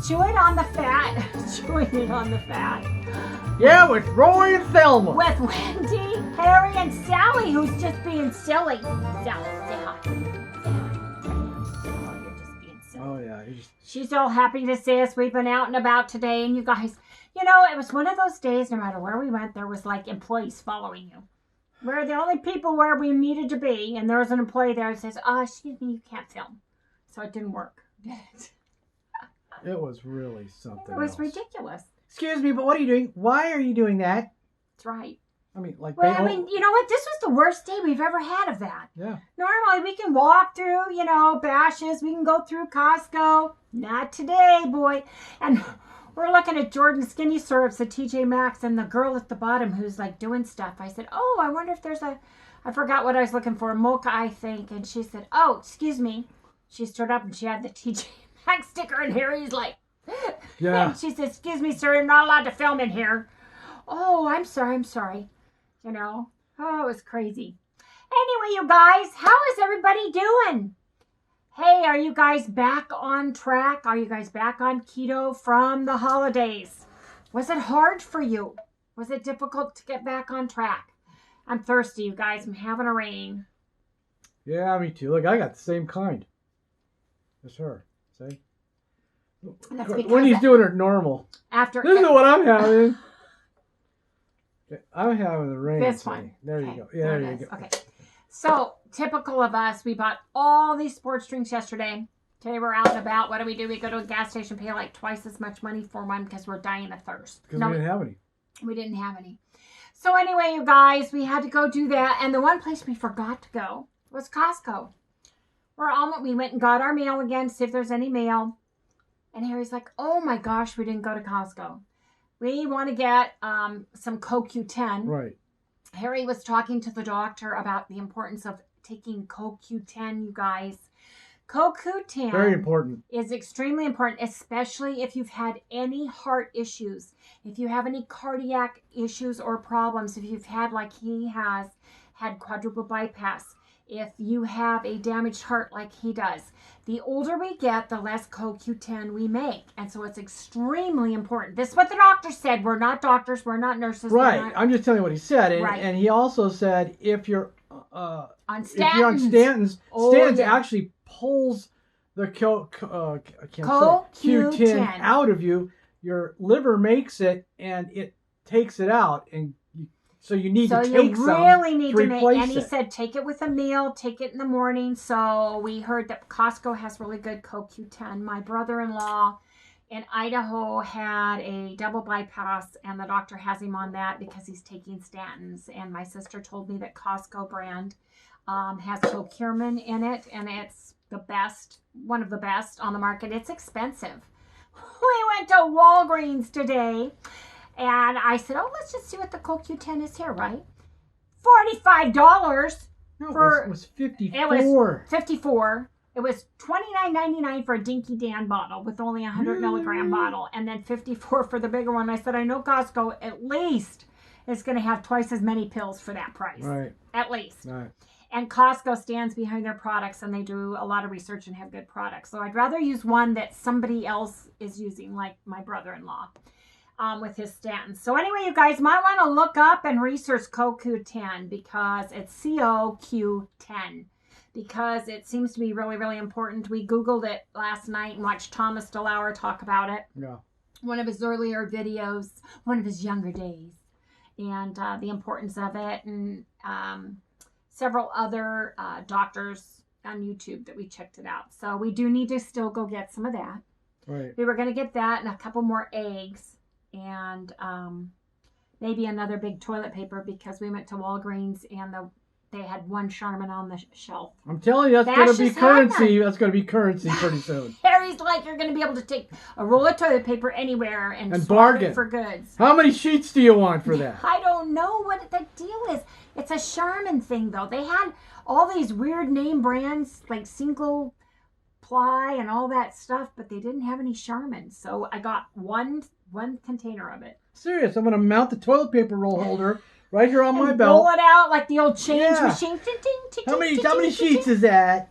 chewing on the fat. Chewing it on the fat. Yeah, with Roy and Thelma. With Wendy, Harry, and Sally, who's just being silly. Sally, say hi. Oh, you're just being silly. Oh, yeah. She's all happy to see us. We've been out and about today, and you guys, you know, it was one of those days, no matter where we went, there was like employees following you. We're the only people where we needed to be, and there was an employee there who says, excuse me, you can't film. So it didn't work. It was really something It was else. ridiculous. Excuse me, but what are you doing? Why are you doing that? That's right. I mean, like... Well, I mean, you know what? This was the worst day we've ever had of that. Yeah. Normally, we can walk through, you know, Bashes. We can go through Costco. Not today, boy. And we're looking at Jordan Skinny Syrups at TJ Maxx, and the girl at the bottom who's, like, doing stuff. I said, oh, I wonder if there's a... I forgot what I was looking for. Mocha, I think. And she said, oh, excuse me. She stood up, and she had the TJ Maxx sticker, and Harry's like... Yeah. And she said, excuse me, sir, you're not allowed to film in here. Oh, I'm sorry. You know, oh, it was crazy. Anyway, you guys, how is everybody doing? Hey, are you guys back on track? Are you guys back on keto from the holidays? Was it hard for you? Was it difficult to get back on track? I'm thirsty, you guys. I'm having a rain. Yeah, me too. Look, I got the same kind as her. See? When he's doing it normal. After this is what I'm having. I'm having the rain. This one. There you go. Yeah, there you go. Okay. So, typical of us, we bought all these sports drinks yesterday. Today we're out and about. What do? We go to a gas station, pay like twice as much money for one because we're dying of thirst. Because we didn't have any. We didn't have any. So anyway, you guys, we had to go do that. And the one place we forgot to go was Costco. We went and got our mail again to see if there's any mail. And Harry's like, oh my gosh, we didn't go to Costco. We want to get some CoQ10. Right. Harry was talking to the doctor about the importance of taking CoQ10, you guys. CoQ10 very important. Is extremely important, especially if you've had any heart issues. If you have any cardiac issues or problems, if you've had, like he has, had quadruple bypass, if you have a damaged heart like he does. The older we get, the less CoQ10 we make. And so it's extremely important. This is what the doctor said. We're not doctors. We're not nurses. Right. I'm just telling you what he said. And, right. And he also said if you're on statins, statins actually pulls the CoQ10 out of you. Your liver makes it and it takes it out. And so you need to take some to replace it. And he said, take it with a meal, take it in the morning. So we heard that Costco has really good CoQ10. My brother-in-law in Idaho had a double bypass, and the doctor has him on that because he's taking statins. And my sister told me that Costco brand has curcumin in it, and it's the best, one of the best on the market. It's expensive. We went to Walgreens today. And I said, oh, let's just see what the CoQ10 is here, right? $45. No, it was 54. It was 54. It was $29.99 for a Dinky Dan bottle with only a 100 milligram bottle. And then $54 for the bigger one. I said, I know Costco at least is going to have twice as many pills for that price. Right. At least. Right. And Costco stands behind their products, and they do a lot of research and have good products. So I'd rather use one that somebody else is using, like my brother-in-law. With his statins. So anyway, you guys might want to look up and research CoQ10 because it's CoQ10 because it seems to be really, really important. We Googled it last night and watched Thomas DeLauer talk about it. Yeah. One of his earlier videos, one of his younger days, and the importance of it, and several other doctors on YouTube that we checked it out. So we do need to still go get some of that. Right. We were going to get that and a couple more eggs. And maybe another big toilet paper because we went to Walgreens and they had one Charmin on the shelf. I'm telling you, that's going to be currency. That's going to be currency pretty soon. Harry's like, you're going to be able to take a roll of toilet paper anywhere and bargain for goods. How many sheets do you want for that? I don't know what the deal is. It's a Charmin thing, though. They had all these weird name brands like Single Ply and all that stuff, but they didn't have any Charmin. So I got one container of it. Serious, I'm going to mount the toilet paper roll holder right here on my belt. Roll it out like the old change machine. How many sheets is that?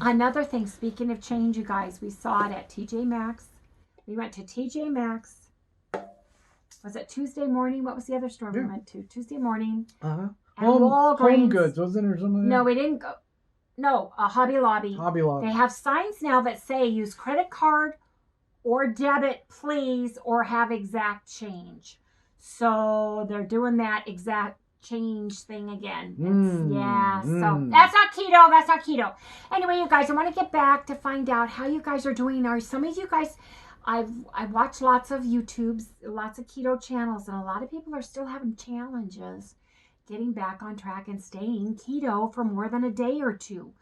Another thing, speaking of change, you guys, we saw it at TJ Maxx. We went to TJ Maxx. Was it Tuesday morning? What was the other store we went to? Tuesday morning. Home Goods, wasn't there something? No, we didn't go. No, Hobby Lobby. Hobby Lobby. They have signs now that say use credit card or debit, please, or have exact change. So they're doing that exact change thing again. So that's not keto. That's not keto. Anyway, you guys, I want to get back to find out how you guys are doing. Are some of you guys... I've watched lots of YouTubes, lots of keto channels, and a lot of people are still having challenges getting back on track and staying keto for more than a day or two.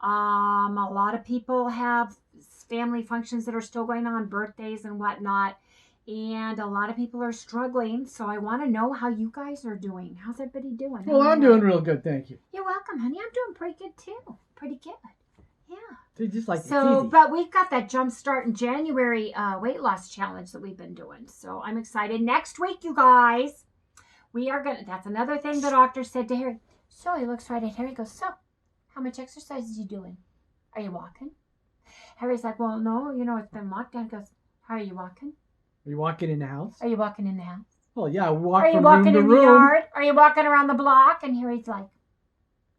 A lot of people have family functions that are still going on, birthdays and whatnot, and a lot of people are struggling. So I want to know how you guys are doing. How's everybody doing? Well, I'm doing real good, thank you. You're welcome, honey. I'm doing pretty good too. Pretty good. Yeah. Just like but we've got that Jumpstart in January weight loss challenge that we've been doing. So I'm excited. Next week, you guys, we are going to, that's another thing the doctor said to Harry. So he looks right at Harry and goes, so how much exercise are you doing? Are you walking? Harry's like, well, no, it's been lockdown. He goes, how are you walking? Are you walking in the house? Are you walking in the house? Well, yeah, I walk from room to room. Are you walking in the yard? Are you walking around the block? And Harry's like,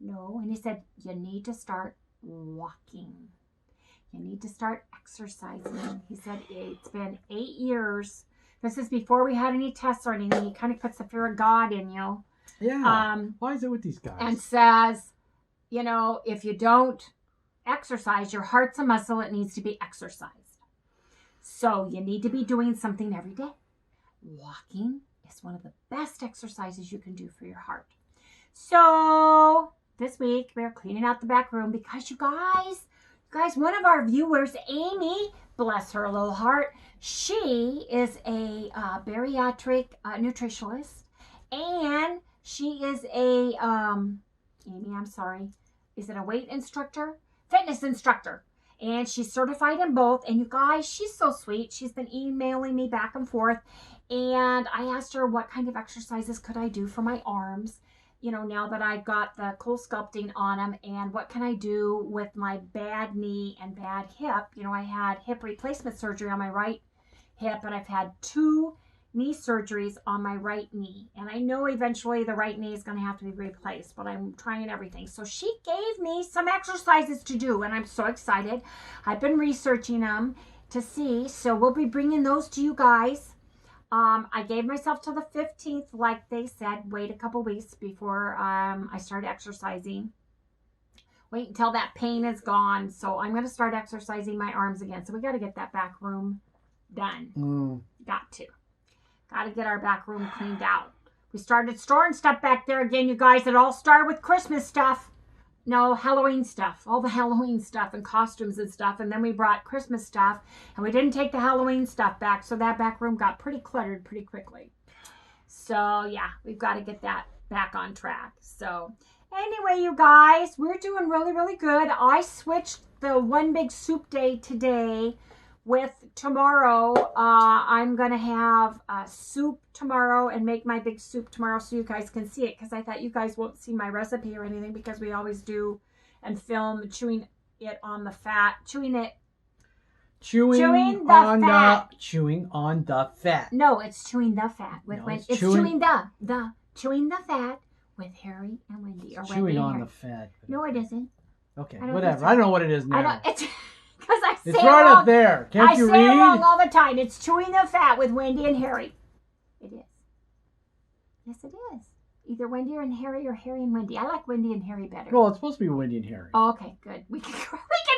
no. And he said, you need to start walking. You need to start exercising. He said it's been 8 years. This is before we had any tests or anything. He kind of puts the fear of God in you. Yeah. Why is it with these guys? And says, if you don't exercise, your heart's a muscle. It needs to be exercised. So you need to be doing something every day. Walking is one of the best exercises you can do for your heart. So this week we're cleaning out the back room because you guys, one of our viewers, Amy, bless her little heart, she is a bariatric nutritionist, and she is a Amy, I'm sorry, is it a weight instructor? Fitness instructor. And she's certified in both. And you guys, she's so sweet. She's been emailing me back and forth. And I asked her what kind of exercises could I do for my arms, now that I got the cool sculpting on them. And what can I do with my bad knee and bad hip? I had hip replacement surgery on my right hip, and I've had 2 knee surgeries on my right knee. And I know eventually the right knee is going to have to be replaced, but I'm trying everything. So she gave me some exercises to do, and I'm so excited. I've been researching them to see. So we'll be bringing those to you guys. I gave myself till the 15th, like they said. Wait a couple weeks before I start exercising. Wait until that pain is gone. So I'm going to start exercising my arms again. So we got to get that back room done. Got to get our back room cleaned out. We started storing stuff back there again, you guys. It all started with Christmas stuff. No, Halloween stuff. All the Halloween stuff and costumes and stuff. And then we brought Christmas stuff. And we didn't take the Halloween stuff back. So that back room got pretty cluttered pretty quickly. So, yeah, we've got to get that back on track. So, anyway, you guys, we're doing really, really good. I switched the one big soup day today with tomorrow. I'm going to have soup tomorrow and make my big soup tomorrow so you guys can see it, because I thought you guys won't see my recipe or anything because we always do and film chewing it on the fat. Chewing on the fat. No, it's chewing the fat. It's chewing the fat with Harry and Wendy. Or chewing Wendy on Harry. the fat. No, it isn't. Okay, whatever. I don't know what it is now. It's because I say it's right up there. Can't you read? I say it wrong all the time. It's chewing the fat with Wendy and Harry. It is. Yes, it is. Either Wendy and Harry or Harry and Wendy. I like Wendy and Harry better. Well, it's supposed to be Wendy and Harry. Oh, okay, good. We can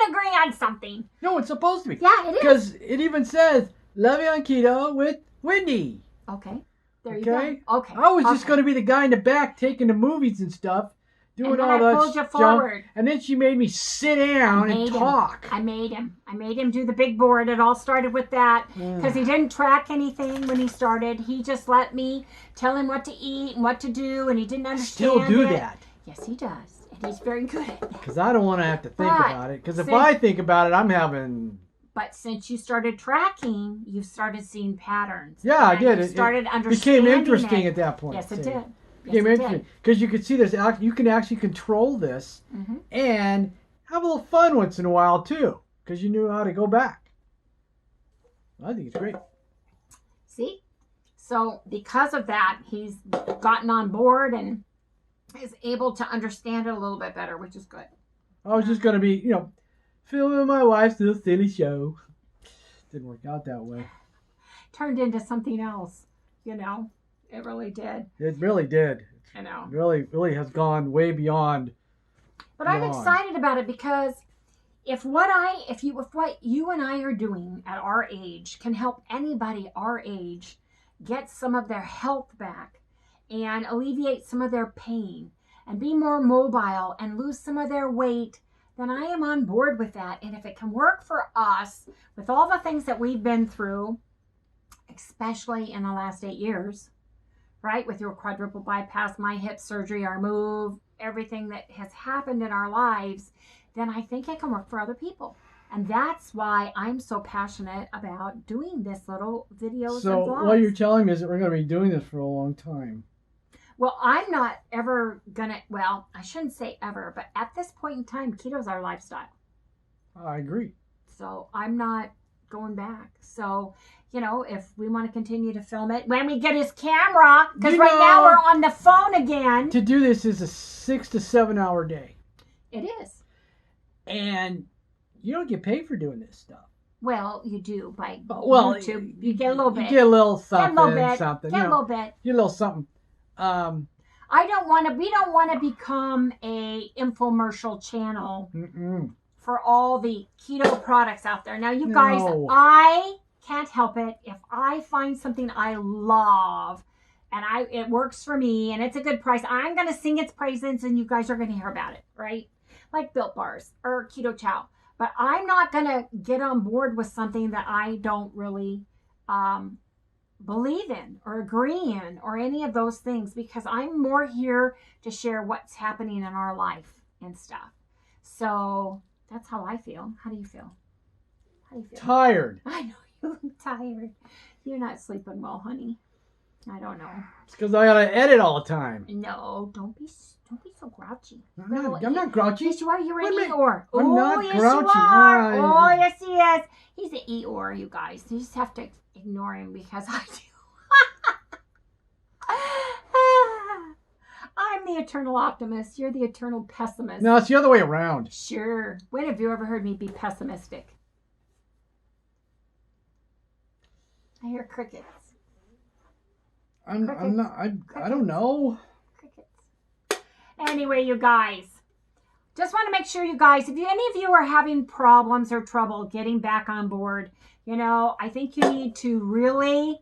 agree on something. No, it's supposed to be. Yeah, it is. Because it even says, Love You on Keto with Wendy. Okay. There you go. Okay. I was just going to be the guy in the back taking the movies and stuff. Doing all that junk, and then she made me sit down and talk. I made him do the big board. It all started with that because he didn't track anything when he started. He just let me tell him what to eat and what to do, and he didn't understand. Still do that? Yes, he does, and he's very good at that. Because I don't want to have to think about it. Because if I think about it, I'm having. But since you started tracking, you started seeing patterns. Yeah, I did. You started understanding. Became interesting at that point. Yes, it did. Because you can see this, you can actually control this and have a little fun once in a while too, because you knew how to go back. I think it's great. See? So because of that, he's gotten on board and is able to understand it a little bit better, which is good. I was just going to be, filming my wife's little silly show. Didn't work out that way. Turned into something else, It really did. It really did. I know. It really has gone way beyond. But I'm excited about it because if what you and I are doing at our age can help anybody our age get some of their health back and alleviate some of their pain and be more mobile and lose some of their weight, then I am on board with that. And if it can work for us with all the things that we've been through, especially in the last 8 years, right? With your quadruple bypass, my hip surgery, our move, everything that has happened in our lives, then I think it can work for other people. And that's why I'm so passionate about doing this little videos So and vlogs. what you're telling me is that we're going to be doing this for a long time. Well, I'm not ever going to, I shouldn't say ever, but at this point in time, keto's our lifestyle. I agree. So I'm not going back. So, if we want to continue to film it, when we get his camera, because right now we're on the phone again. To do this is a 6 to 7 hour day. It is. And you don't get paid for doing this stuff. Well, you do by YouTube. You get a little bit. You get a little something. Get a little bit. Something. Get a little bit. Get a little something. We don't want to become a infomercial channel for all the keto products out there. Now, you guys, I can't help it. If I find something I love and it works for me and it's a good price, I'm going to sing its praises and you guys are going to hear about it, right? Like Built Bars or Keto Chow. But I'm not going to get on board with something that I don't really believe in or agree in or any of those things, because I'm more here to share what's happening in our life and stuff. So that's how I feel. How do you feel? Tired. I know you're tired. You're not sleeping well, honey. I don't know. It's because I gotta edit all the time. No, don't be so grouchy. I'm not grouchy. Yes, you are. You're an Eeyore. I'm not yes, grouchy. You are. Oh, yes, he is. He's an Eeyore, you guys. You just have to ignore him because I do. I'm the eternal optimist. You're the eternal pessimist. No, it's the other way around. Sure. When have you ever heard me be pessimistic? I hear crickets. I'm not. I don't know. Crickets. Anyway, you guys, just want to make sure, you guys, if any of you are having problems or trouble getting back on board, I think you need to really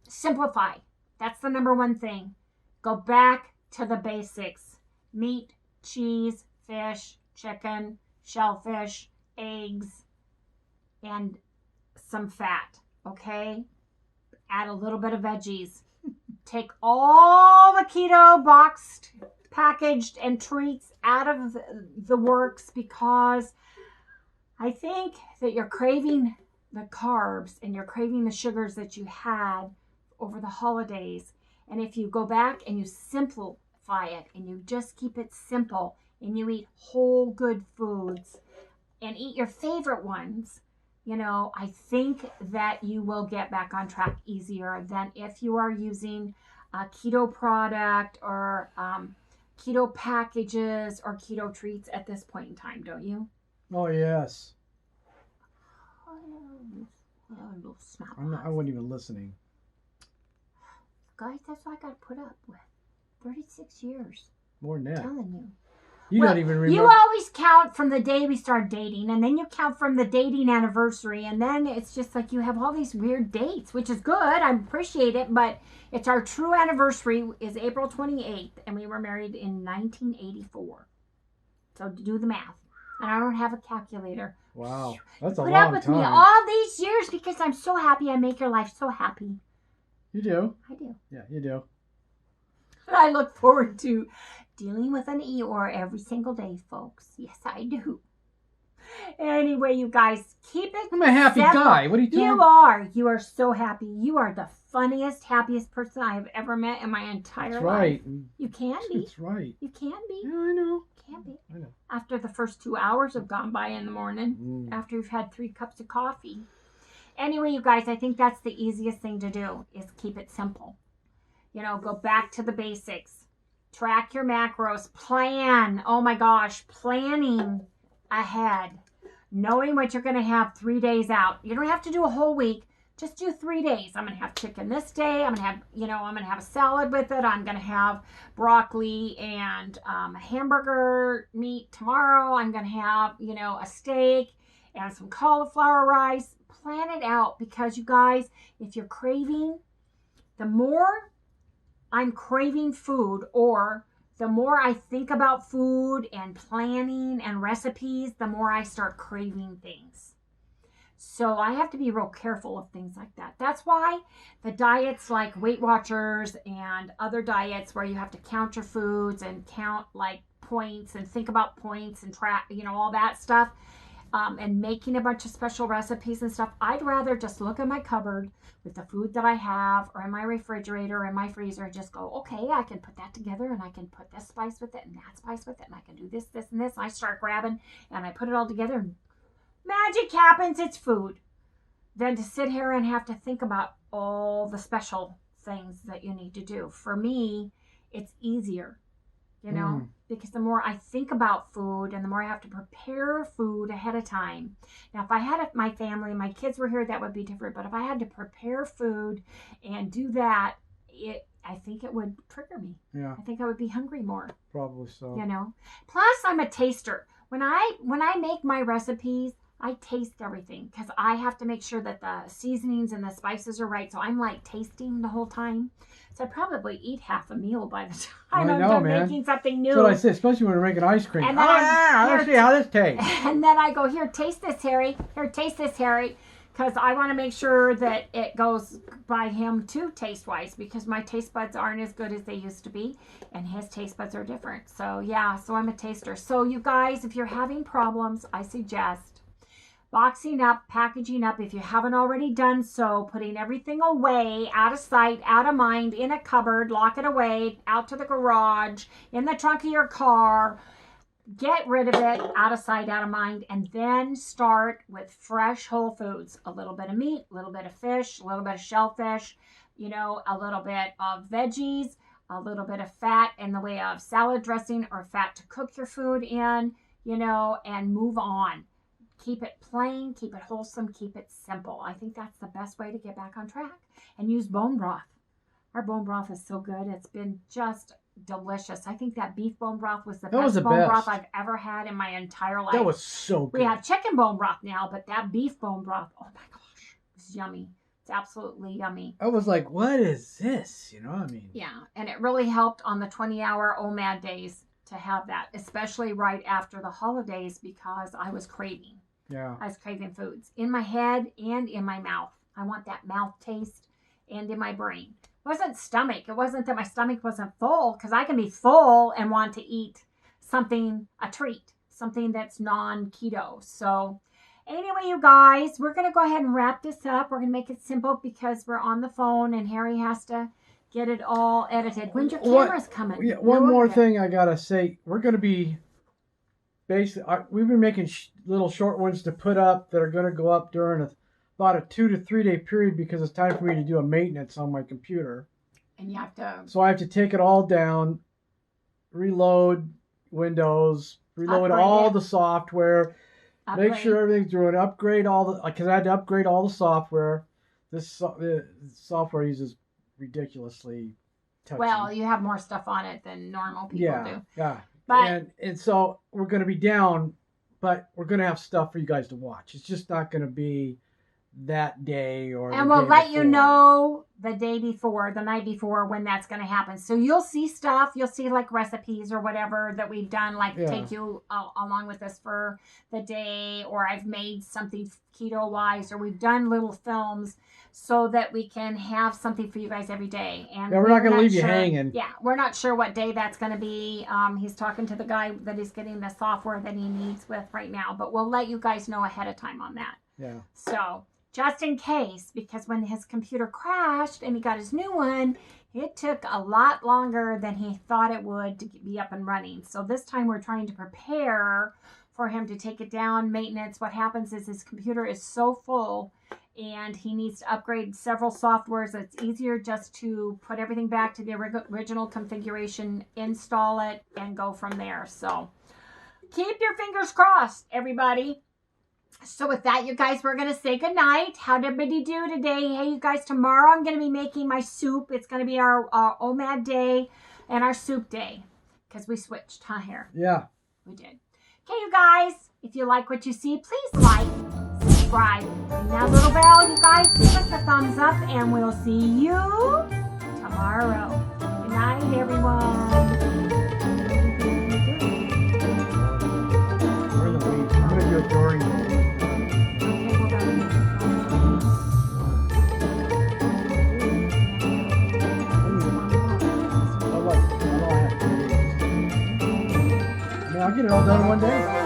simplify. That's the number one thing. Go back to the basics. Meat, cheese, fish, chicken, shellfish, eggs, and some fat, okay? Add a little bit of veggies. Take all the keto boxed, packaged, and treats out of the works, because I think that you're craving the carbs and you're craving the sugars that you had over the holidays. And if you go back and you simplify it and you just keep it simple and you eat whole good foods and eat your favorite ones, I think that you will get back on track easier than if you are using a keto product or keto packages or keto treats at this point in time, don't you? Oh, yes. I wasn't even listening. Guys, that's what I got to put up with. 36 years. More than that. I'm telling you. You don't even remember. You always count from the day we start dating, and then you count from the dating anniversary, and then it's just like you have all these weird dates, which is good. I appreciate it, but it's our true anniversary is April 28th, and we were married in 1984. So do the math. And I don't have a calculator. Wow, that's a long time. Put up with me all these years because I'm so happy. I make your life so happy. You do. I do. Yeah, you do. And I look forward to dealing with an Eeyore every single day, folks. Yes, I do. Anyway, you guys, keep it I'm a happy guy. What are you talking about? You are so happy. You are the funniest, happiest person I have ever met in my entire life. Right. You can be. That's right. You can be. Yeah, I know. You can be. I know. After the first 2 hours have gone by in the morning, after you've had 3 cups of coffee. anyway, you guys, I think that's the easiest thing to do is keep it simple. You know, go back to the basics. Track your macros. Plan. Oh my gosh, planning ahead. Knowing what you're going to have 3 days out. You don't have to do a whole week. Just do 3 days. I'm going to have chicken this day. I'm going to have, I'm going to have a salad with it. I'm going to have broccoli and hamburger meat tomorrow. I'm going to have, a steak and some cauliflower rice. Plan it out, because you guys, if you're craving, the more I'm craving food, or the more I think about food and planning and recipes, the more I start craving things. So I have to be real careful of things like that. That's why the diets like Weight Watchers and other diets where you have to count your foods and count like points and think about points and track, all that stuff, and making a bunch of special recipes and stuff. I'd rather just look at my cupboard with the food that I have, or in my refrigerator or in my freezer, and just go, okay, I can put that together, and I can put this spice with it and that spice with it, and I can do this, this, and this. And I start grabbing, and I put it all together, and magic happens. It's food. Then to sit here and have to think about all the things that you need to do. For me, it's easier, because the more I think about food and the more I have to prepare food ahead of time. Now, if I had my family and my kids were here, that would be different. But if I had to prepare food and do that, I think it would trigger me. Yeah. I think I would be hungry more. Probably so. Plus, I'm a taster. When I make my recipes, I taste everything, because I have to make sure that the seasonings and the spices are right. So I'm like tasting the whole time. So I probably eat half a meal by the time I'm done making something new. That's what I say, especially when we're making ice cream. And let's see how this tastes. And then I go, here, taste this, Harry. Here, taste this, Harry. Because I want to make sure that it goes by him too, taste-wise, because my taste buds aren't as good as they used to be, and his taste buds are different. So yeah, so I'm a taster. So you guys, if you're having problems, I suggest boxing up, packaging up, if you haven't already done so, putting everything away, out of sight, out of mind, in a cupboard, lock it away, out to the garage, in the trunk of your car. Get rid of it, out of sight, out of mind, and then start with fresh whole foods. A little bit of meat, a little bit of fish, a little bit of shellfish, a little bit of veggies, a little bit of fat in the way of salad dressing or fat to cook your food in, and move on. Keep it plain, keep it wholesome, keep it simple. I think that's the best way to get back on track. And use bone broth. Our bone broth is so good. It's been just delicious. I think that beef bone broth was the best bone broth I've ever had in my entire life. That was so good. We have chicken bone broth now, but that beef bone broth, oh my gosh, it's yummy. It's absolutely yummy. I was like, what is this? Yeah, and it really helped on the 20-hour OMAD days to have that, especially right after the holidays, because I was craving. Yeah. I was craving foods in my head and in my mouth. I want that mouth taste, and in my brain. It wasn't stomach. It wasn't that my stomach wasn't full, because I can be full and want to eat something, a treat, something that's non-keto. So anyway, you guys, we're going to go ahead and wrap this up. We're going to make it simple because we're on the phone and Harry has to get it all edited. When's your cameras coming? Yeah, one more thing I got to say. We're going to be we've been making little short ones to put up that are going to go up during about a 2 to 3 day period, because it's time for me to do a maintenance on my computer. And you have to... So I have to take it all down, reload Windows, reload all the software, make sure everything's doing, because I had to upgrade all the software. The software uses ridiculously touchy. Well, you have more stuff on it than normal people do. Yeah. But, and so we're going to be down, but we're going to have stuff for you guys to watch. It's just not going to be that day or and we'll let you know the day before, the night before, when that's going to happen. So you'll see stuff. You'll see like recipes or whatever that we've done, like take you along with us for the day, or I've made something keto wise, or we've done little films so that we can have something for you guys every day. And we're not going to leave you hanging. Yeah, we're not sure what day that's going to be. He's talking to the guy that he's getting the software that he needs with right now, but we'll let you guys know ahead of time on that. Yeah. So just in case, because when his computer crashed and he got his new one, it took a lot longer than he thought it would to be up and running. So this time we're trying to prepare for him to take it down, maintenance. What happens is his computer is so full and he needs to upgrade several softwares. It's easier just to put everything back to the original configuration, install it, and go from there. So keep your fingers crossed, everybody. So with that, you guys, we're going to say goodnight. How did everybody do today? Hey, you guys, tomorrow I'm going to be making my soup. It's going to be our OMAD day and our soup day because we switched, huh, here? Yeah. We did. Okay, you guys, if you like what you see, please like, subscribe, ring that little bell, you guys. Give us a thumbs up, and we'll see you tomorrow. Good night, everyone. We're in the weeds. I'm going to do it during the week. Okay, hold on. I don't have to. I mean, I'll get it all done in one day.